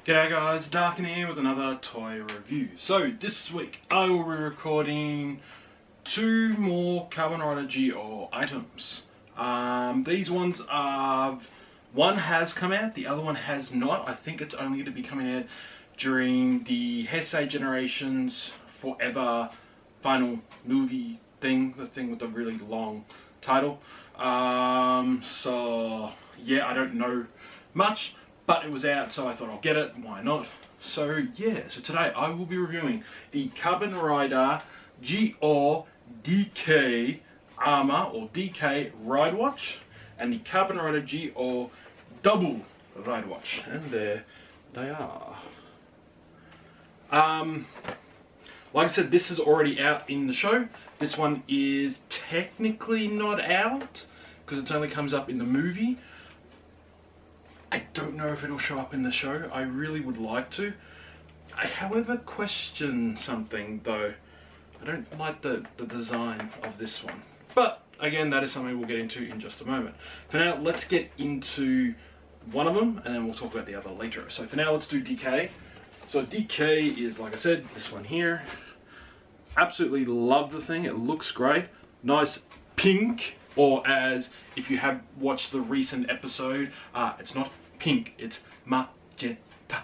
G'day guys, Darkin here with another toy review. So this week I will be recording two more Kamen Rider GO items. These ones are, one has come out, the other one has not. I think it's only going to be coming out during the Heisei Generations Forever final movie thing, the thing with the really long title. So yeah, I don't know much. But it was out, so I thought I'll get it, why not? So yeah, so today I will be reviewing the Kamen Rider GO DK Armor, or DK RideWatch, and the Kamen Rider GO Double RideWatch. And there they are. Like I said, this is already out in the show. This one is technically not out, because it only comes up in the movie. I don't know if it'll show up in the show. I really would like to. I, however, question something though. I don't like the design of this one. But again, that is something we'll get into in just a moment. For now, let's get into one of them and then we'll talk about the other later. So for now, let's do DK. So DK is, like I said, this one here. Absolutely love the thing. It looks great. Nice pink. Or as, if you have watched the recent episode, it's not pink, it's Magenta.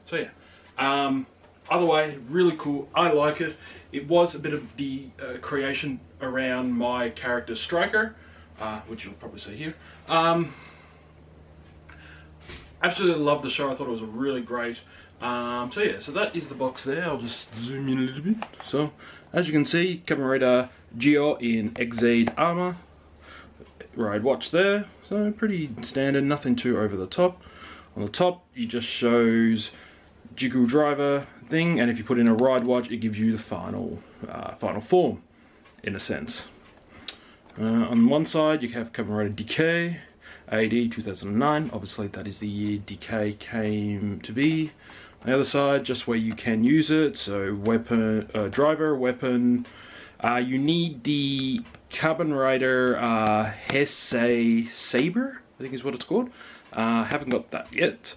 So yeah, other way, really cool. I like it. It was a bit of the creation around my character Striker, which you'll probably see here. Absolutely love the show. I thought it was really great. So yeah, so that is the box there. I'll just zoom in a little bit. So as you can see, Kamen Rider GO in Exade armor, RideWatch there. So pretty standard, nothing too over the top. On the top, it just shows Jiku driver thing, and if you put in a RideWatch, it gives you the final form, in a sense. On one side, you have Kamen Rider DK, AD 2009. Obviously, that is the year DK came to be. On the other side, just where you can use it. So weapon, driver, weapon. You need the Kamen Rider Heisei Saber, I think is what it's called. Haven't got that yet.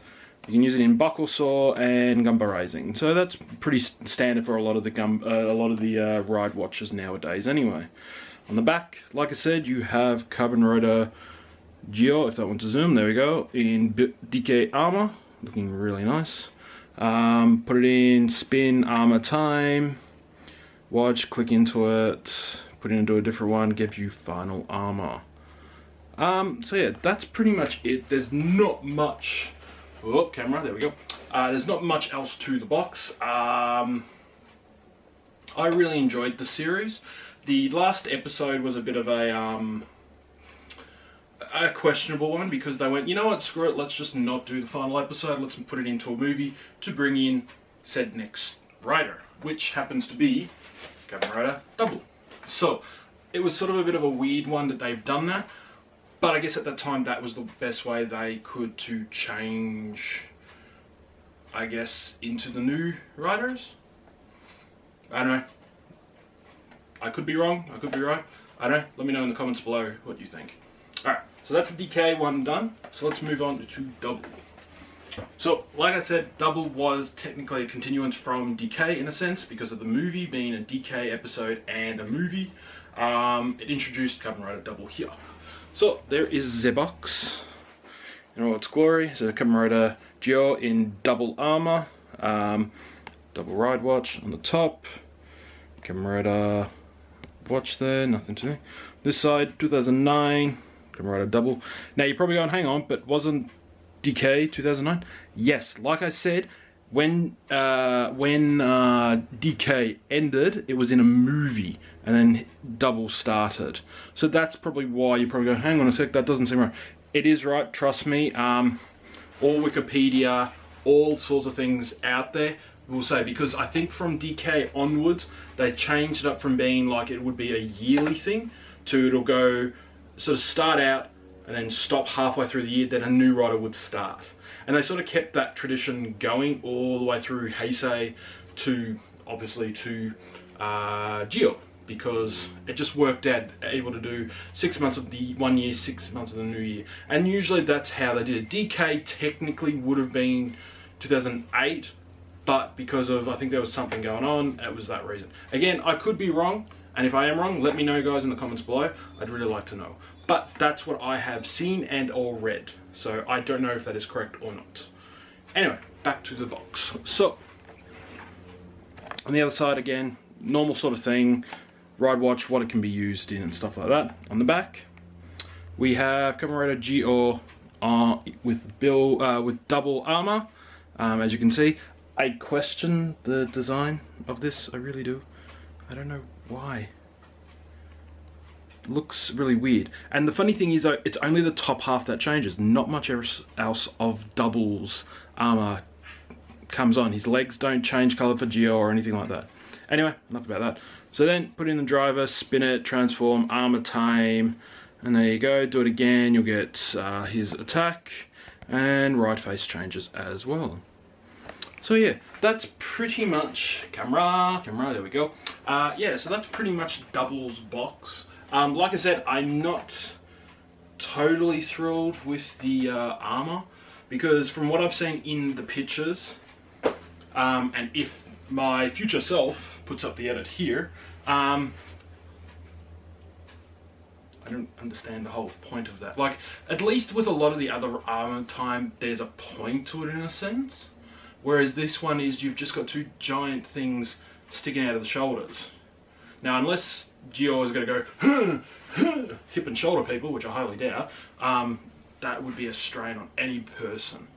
You can use it in Buckle Saw and Gumba Rising. So that's pretty standard for a lot of the RideWatches nowadays anyway. On the back, like I said, you have Kamen Rider GO, if that wants to zoom, there we go, in DK armor, looking really nice. Put it in spin armor time, watch, click into it, put it into a different one, give you final armor. So yeah, that's pretty much it. There's not much, oh, camera, there we go. There's not much else to the box. I really enjoyed the series. The last episode was a bit of a questionable one, because they went, you know what, screw it, let's just not do the final episode, let's put it into a movie to bring in said next rider, which happens to be Kamen Rider Double. So it was sort of a bit of a weird one that they've done that, but I guess at that time that was the best way they could to change, I guess, into the new riders. I don't know. I could be wrong, I could be right. I don't know. Let me know in the comments below what you think. Alright, so that's the DK one done. So let's move on to Double. So, like I said, Double was technically a continuance from DK in a sense, because of the movie being a DK episode and a movie. It introduced Kamen Rider Double here. So, there is the box in all its glory. So, Kamen Rider GO in double armor, double RideWatch on the top, Kamen Rider watch there, nothing to do. This side, 2009. Kamen Rider Double. Now you're probably going, hang on, but wasn't DK 2009? Yes, like I said, when DK ended, it was in a movie, and then Double started. So that's probably why you're probably going, hang on a sec, that doesn't seem right. It is right, trust me. All Wikipedia, all sorts of things out there will say, because I think from DK onwards, they changed it up from being like it would be a yearly thing to it'll go sort of start out and then stop halfway through the year, then a new rider would start. And they sort of kept that tradition going all the way through Heisei to, obviously, to GO, because it just worked out, able to do 6 months of the 1 year, 6 months of the new year. And usually that's how they did it. DK technically would have been 2008, but because of, I think there was something going on, it was that reason. Again, I could be wrong, and if I am wrong, let me know, guys, in the comments below. I'd really like to know. But that's what I have seen and or read, so I don't know if that is correct or not. Anyway, back to the box. So, on the other side, again, normal sort of thing, RideWatch, what it can be used in and stuff like that. On the back, we have Kamen Rider GO with double armor. As you can see, I question the design of this, I really do. I don't know why. It looks really weird. And the funny thing is, though, it's only the top half that changes. Not much else of Double's armor comes on. His legs don't change color for GO or anything like that. Anyway, enough about that. So then, put in the driver, spin it, transform, armor time, and there you go. Do it again, you'll get his attack, and right face changes as well. So yeah, that's pretty much camera, there we go. Yeah, so that's pretty much Double's box. Like I said, I'm not totally thrilled with the armor, because from what I've seen in the pictures, and if my future self puts up the edit here, I don't understand the whole point of that. Like, at least with a lot of the other armor time, there's a point to it in a sense. Whereas this one is, you've just got two giant things sticking out of the shoulders. Now, unless Gio is going to go hip and shoulder people, which I highly doubt, that would be a strain on any person.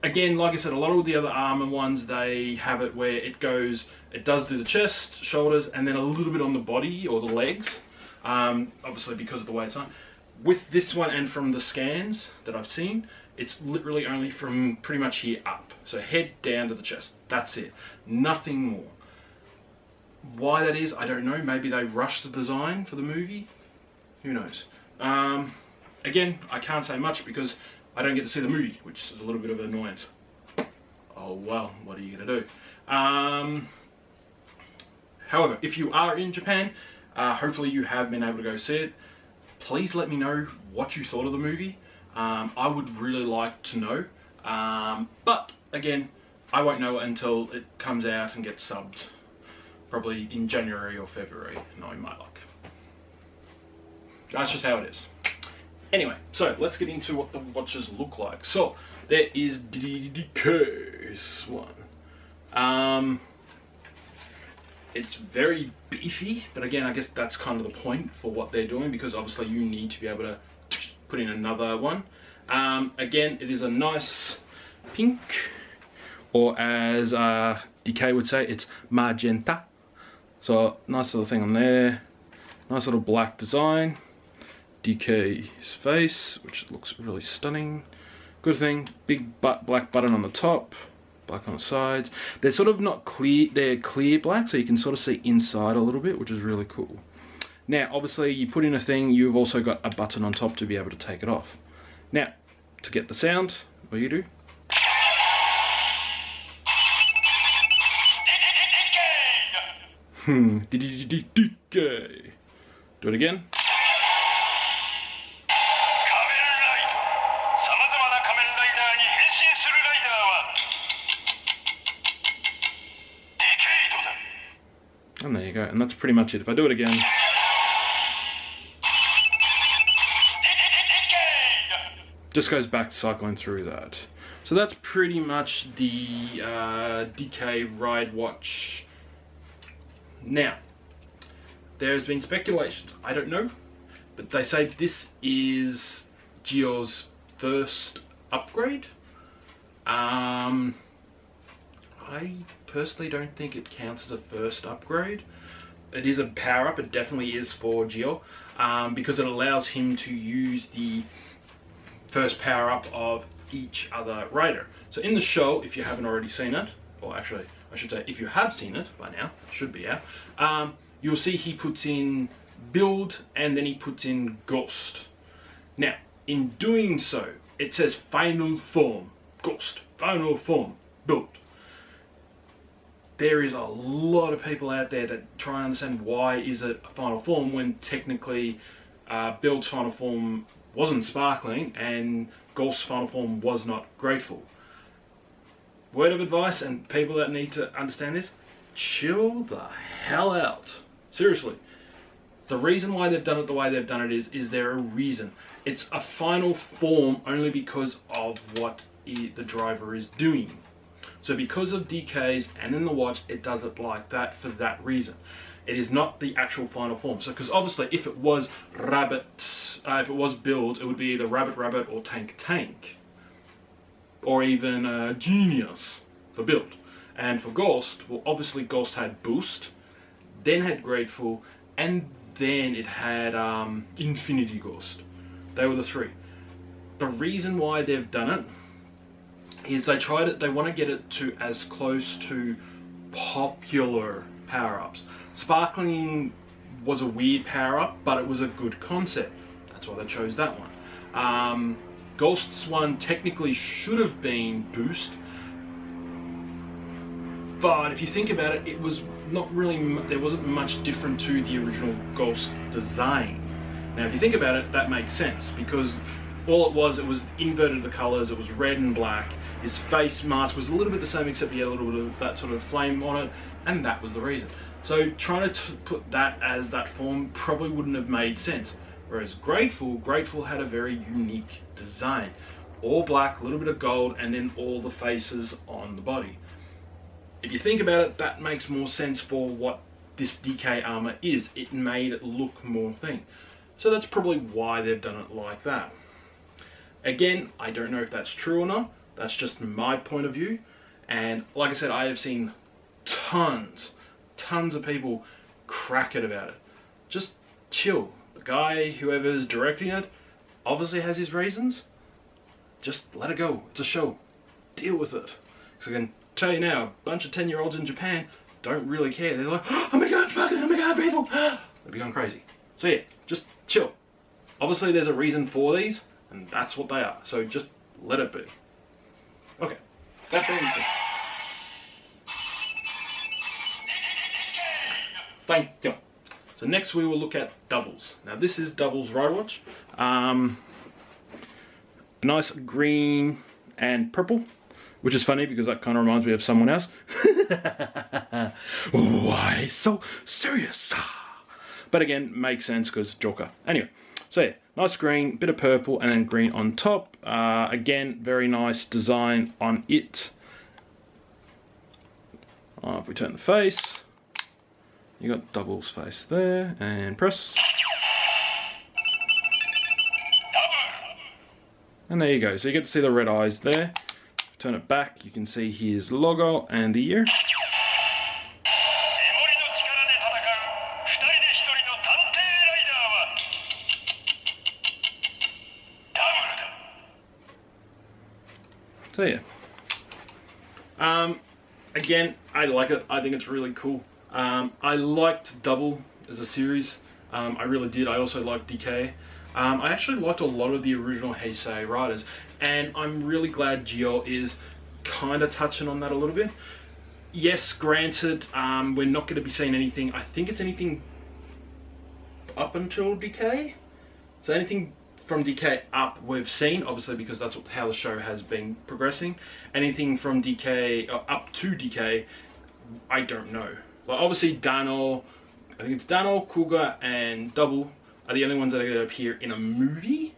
Again, like I said, a lot of the other armor ones, they have it where it does do the chest, shoulders, and then a little bit on the body or the legs. Obviously because of the way it's on. With this one, and from the scans that I've seen, it's literally only from pretty much here up. So head down to the chest. That's it. Nothing more. Why that is, I don't know. Maybe they rushed the design for the movie. Who knows? Again, I can't say much because I don't get to see the movie, which is a little bit of an annoyance. Oh well, what are you going to do? However, if you are in Japan, hopefully you have been able to go see it. Please let me know what you thought of the movie. I would really like to know. But again, I won't know it until it comes out and gets subbed. Probably in January or February, knowing my luck. That's just how it is. Anyway, so let's get into what the watches look like. So, there is this one. It's very beefy, but again, I guess that's kind of the point for what they're doing, because obviously you need to be able to put in another one. Again, it is a nice pink, or as DK would say, it's Magenta. So, nice little thing on there. Nice little black design. DK's face, which looks really stunning. Good thing, big black button on the top, black on the sides. They're sort of not clear, they're clear black, so you can sort of see inside a little bit, which is really cool. Now, obviously, you put in a thing, you've also got a button on top to be able to take it off. Now, to get the sound, what you do? DK. Do it again. And there you go, and that's pretty much it. If I do it again, just goes back cycling through that. So that's pretty much the DK RideWatch. Now, there's been speculations, I don't know, but they say this is Gio's first upgrade. I personally don't think it counts as a first upgrade. It is a power up, it definitely is for Gio, because it allows him to use the first power up of each other rider. So in the show, if you haven't already seen it, or actually I should say if you have seen it by now, it should be out, you'll see he puts in build and then he puts in ghost. Now, in doing so, it says final form, ghost, final form, build. There is a lot of people out there that try and understand why is it a final form when technically build's final form wasn't sparkling and Ghost's final form was not grateful. word of advice, and people that need to understand this, chill the hell out. Seriously. The reason why they've done it the way they've done it is there a reason. It's a final form only because of what the driver is doing. So because of decays and in the watch, it does it like that for that reason. It is not the actual final form. So because obviously if it was rabbit, if it was build, it would be either rabbit rabbit or tank tank. Or even genius for build. And for Ghost, well obviously Ghost had boost, then had grateful, and then it had Infinity Ghost. They were the three. The reason why they've done it is they want to get it to as close to popular power-ups. Sparkling was a weird power-up, but it was a good concept. That's why they chose that one. Ghost's one technically should have been boost, but if you think about it, it was not really, there wasn't much different to the original Ghost design. Now if you think about it, that makes sense, because all it was inverted the colours, it was red and black. His face mask was a little bit the same, except he had a little bit of that sort of flame on it, and that was the reason. So trying to put that as that form probably wouldn't have made sense. Whereas Grateful had a very unique design. All black, a little bit of gold, and then all the faces on the body. If you think about it, that makes more sense for what this DK armor is. It made it look more thing. So that's probably why they've done it like that. Again, I don't know if that's true or not. That's just my point of view. And like I said, I have seen tons of people crack it about it. Just chill. The guy, whoever's directing it, obviously has his reasons. Just let it go. It's a show. Deal with it. Because I can tell you now, a bunch of 10-year-olds in Japan don't really care. They're like, oh my god, sparkling, oh my god, Grateful. They'll be going crazy. So yeah, just chill. Obviously there's a reason for these, and that's what they are. So just let it be. Okay, that being said. Thank you. So next we will look at doubles. Now this is doubles RideWatch. A nice green and purple, which is funny because that kind of reminds me of someone else. Why so serious? But again, makes sense because Joker. Anyway, so yeah, nice green, bit of purple, and then green on top. Again, very nice design on it. If we turn the face, you got doubles face there, and press. And there you go. So you get to see the red eyes there. Turn it back, you can see his logo and the ear. So yeah. Again, I like it. I think it's really cool. I liked Double as a series. I really did. I also liked DK. I actually liked a lot of the original Heisei riders, and I'm really glad Geo is kind of touching on that a little bit. Yes, granted, we're not going to be seeing anything. I think it's anything up until DK. So anything from DK up we've seen, obviously, because that's how the show has been progressing. Anything from DK up to DK, I don't know. Like obviously Dano, I think it's Dano, Kuga, and Double are the only ones that are going to appear in a movie.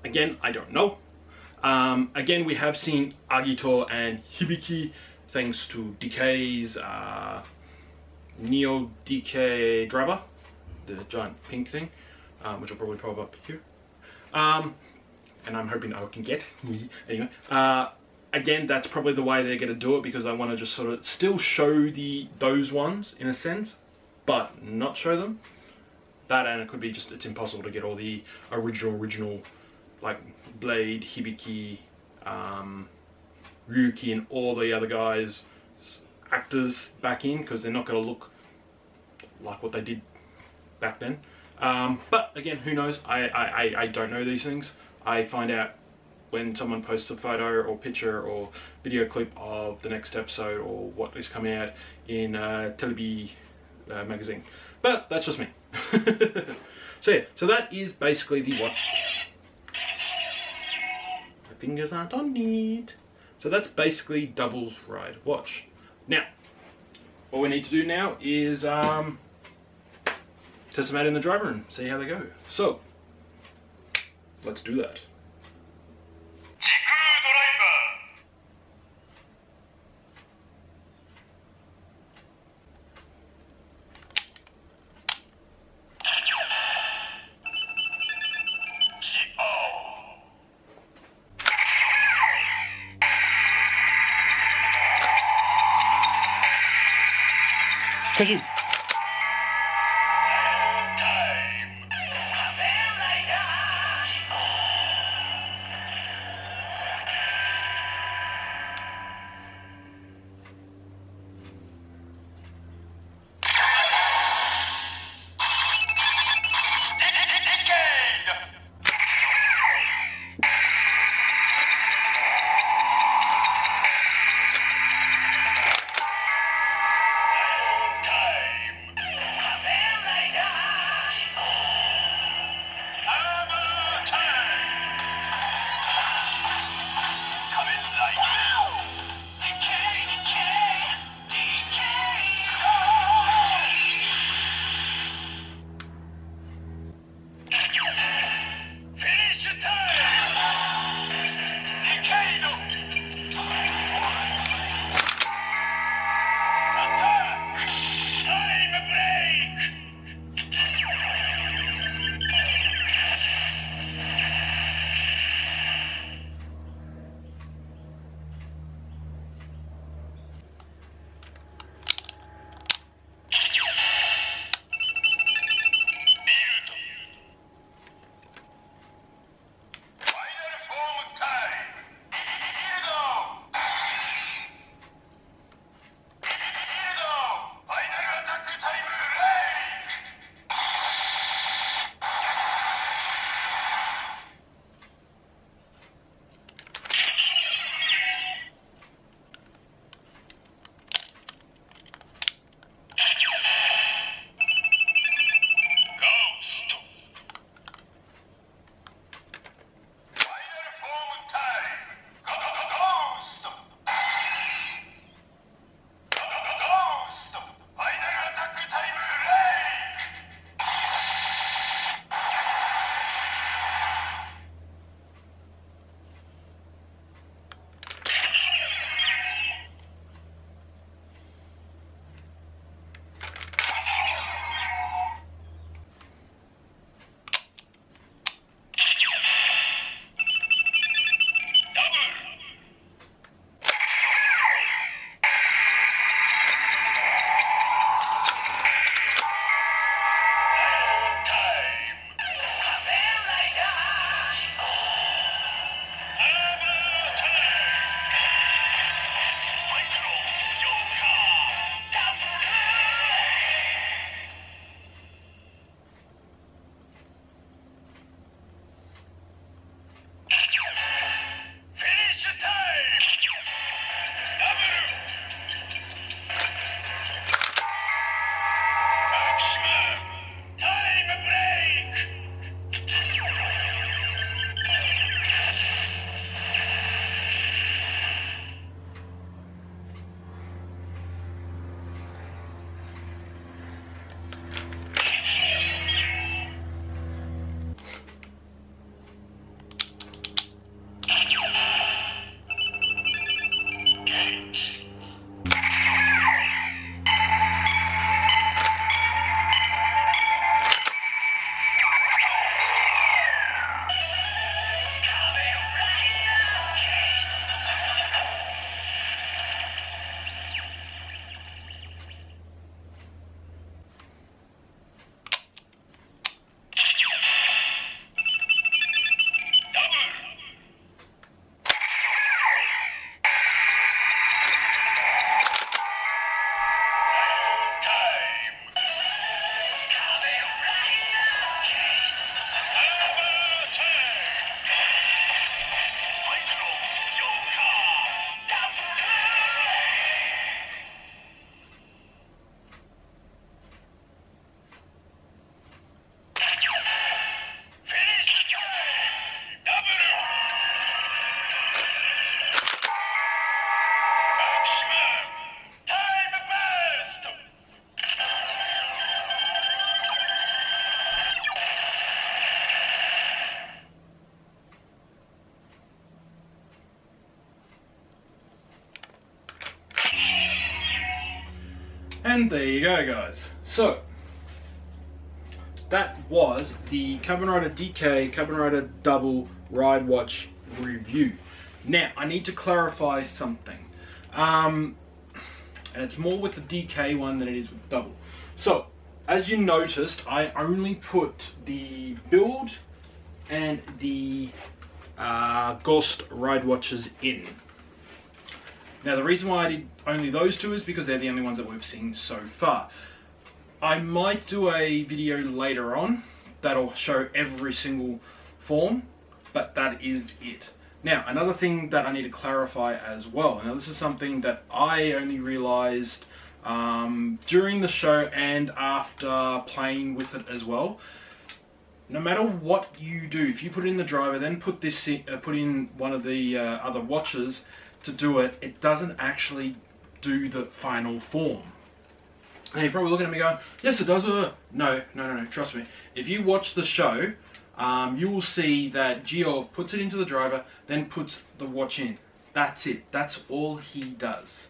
Again, I don't know. Again, we have seen Agito and Hibiki thanks to DK's Neo DK driver, the giant pink thing, which will probably pop up here. And I'm hoping I can get. Anyway, again, that's probably the way they're going to do it, because I want to just sort of still show those ones in a sense, but not show them. That, and it could be just, it's impossible to get all the original, like Blade, Hibiki, Ryuki, and all the other guys, actors back in, because they're not going to look like what they did back then. But again, who knows? I don't know these things. I find out when someone posts a photo or picture or video clip of the next episode or what is coming out in Telebi magazine. But that's just me. So yeah, so that is basically the what. My fingers aren't on it. So that's basically Double's Ride Watch. Now, all we need to do now is test them out in the driver room, see how they go. So, let's do that. Cashew. And there you go, guys. So that was the Kamen Rider DK Kamen Rider Double RideWatch review. Now I need to clarify something, and it's more with the DK one than it is with the Double. So as you noticed, I only put the build and the Ghost RideWatches in. Now the reason why I did only those two is because they're the only ones that we've seen so far. I might do a video later on that'll show every single form, but that is it. Now another thing that I need to clarify as well, now this is something that I only realized during the show and after playing with it as well. No matter what you do, if you put it in the driver, then put in one of the other watches to do it, it doesn't actually do the final form. And you're probably looking at me going, yes it does. No, trust me. If you watch the show, you will see that Gio puts it into the driver, then puts the watch in. That's it. That's all he does.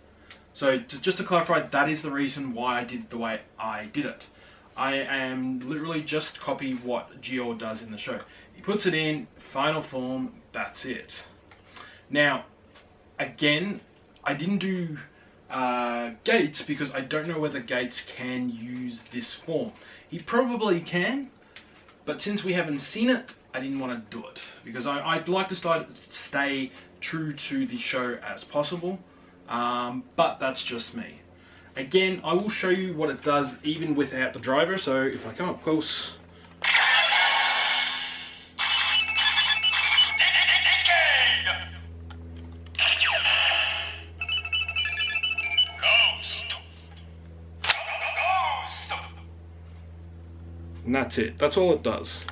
So just to clarify, that is the reason why I did the way I did it. I am literally just copy what Gio does in the show. He puts it in, final form, that's it. Now, again, I didn't do Gates because I don't know whether Gates can use this form. He probably can, but since we haven't seen it, I didn't want to do it because I'd like to stay true to the show as possible, but that's just me. Again, I will show you what it does even without the driver, so if I come up close. And that's it. That's all it does.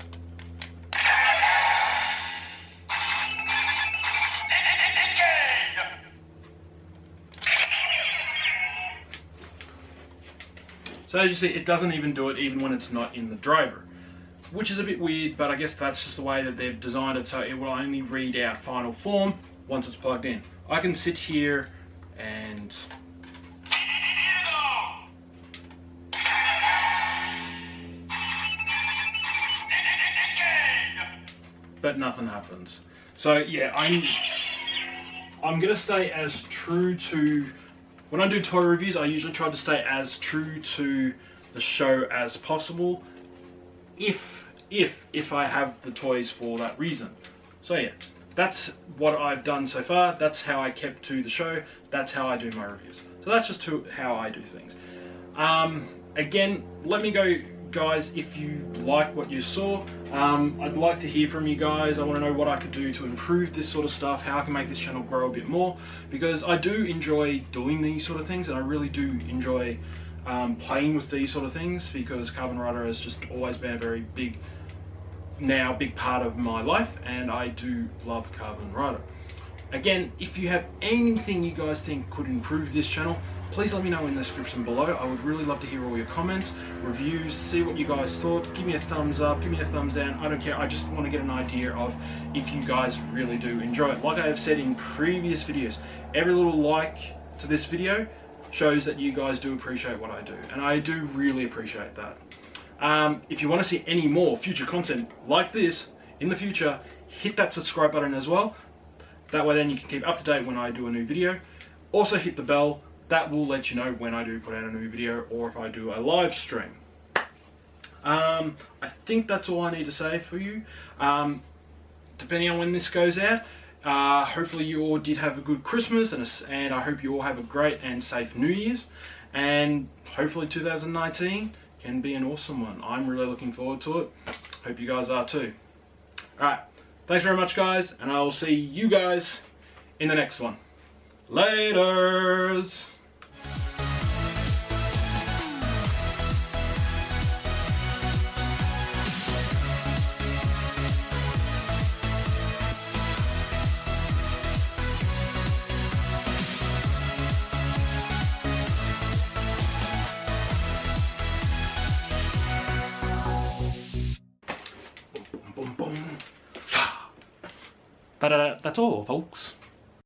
So as you see, it doesn't even do it even when it's not in the driver, which is a bit weird, but I guess that's just the way that they've designed it, so it will only read out final form once it's plugged in. I can sit here and but nothing happens. So yeah, I'm gonna stay as true to, when I do toy reviews, I usually try to stay as true to the show as possible, if I have the toys for that reason. So yeah, that's what I've done so far. That's how I kept to the show. That's how I do my reviews. So that's just how I do things. Again, let me go, guys, if you like what you saw. I'd like to hear from you guys. I want to know what I could do to improve this sort of stuff, how I can make this channel grow a bit more, because I do enjoy doing these sort of things, and I really do enjoy playing with these sort of things, because Kamen Rider has just always been a very big part of my life, and I do love Kamen Rider. Again, if you have anything you guys think could improve this channel, please let me know in the description below. I would really love to hear all your comments, reviews, see what you guys thought. Give me a thumbs up, give me a thumbs down. I don't care. I just want to get an idea of if you guys really do enjoy it. Like I have said in previous videos, every little like to this video shows that you guys do appreciate what I do, and I do really appreciate that. If you want to see any more future content like this in the future, hit that subscribe button as well. That way then you can keep up to date when I do a new video. Also hit the bell. That will let you know when I do put out a new video, or if I do a live stream. I think that's all I need to say for you. Depending on when this goes out, hopefully you all did have a good Christmas, and I hope you all have a great and safe New Year's. And hopefully 2019 can be an awesome one. I'm really looking forward to it. Hope you guys are too. Alright, thanks very much guys, and I will see you guys in the next one. Laters! Boom, boom, boom. That's all, folks.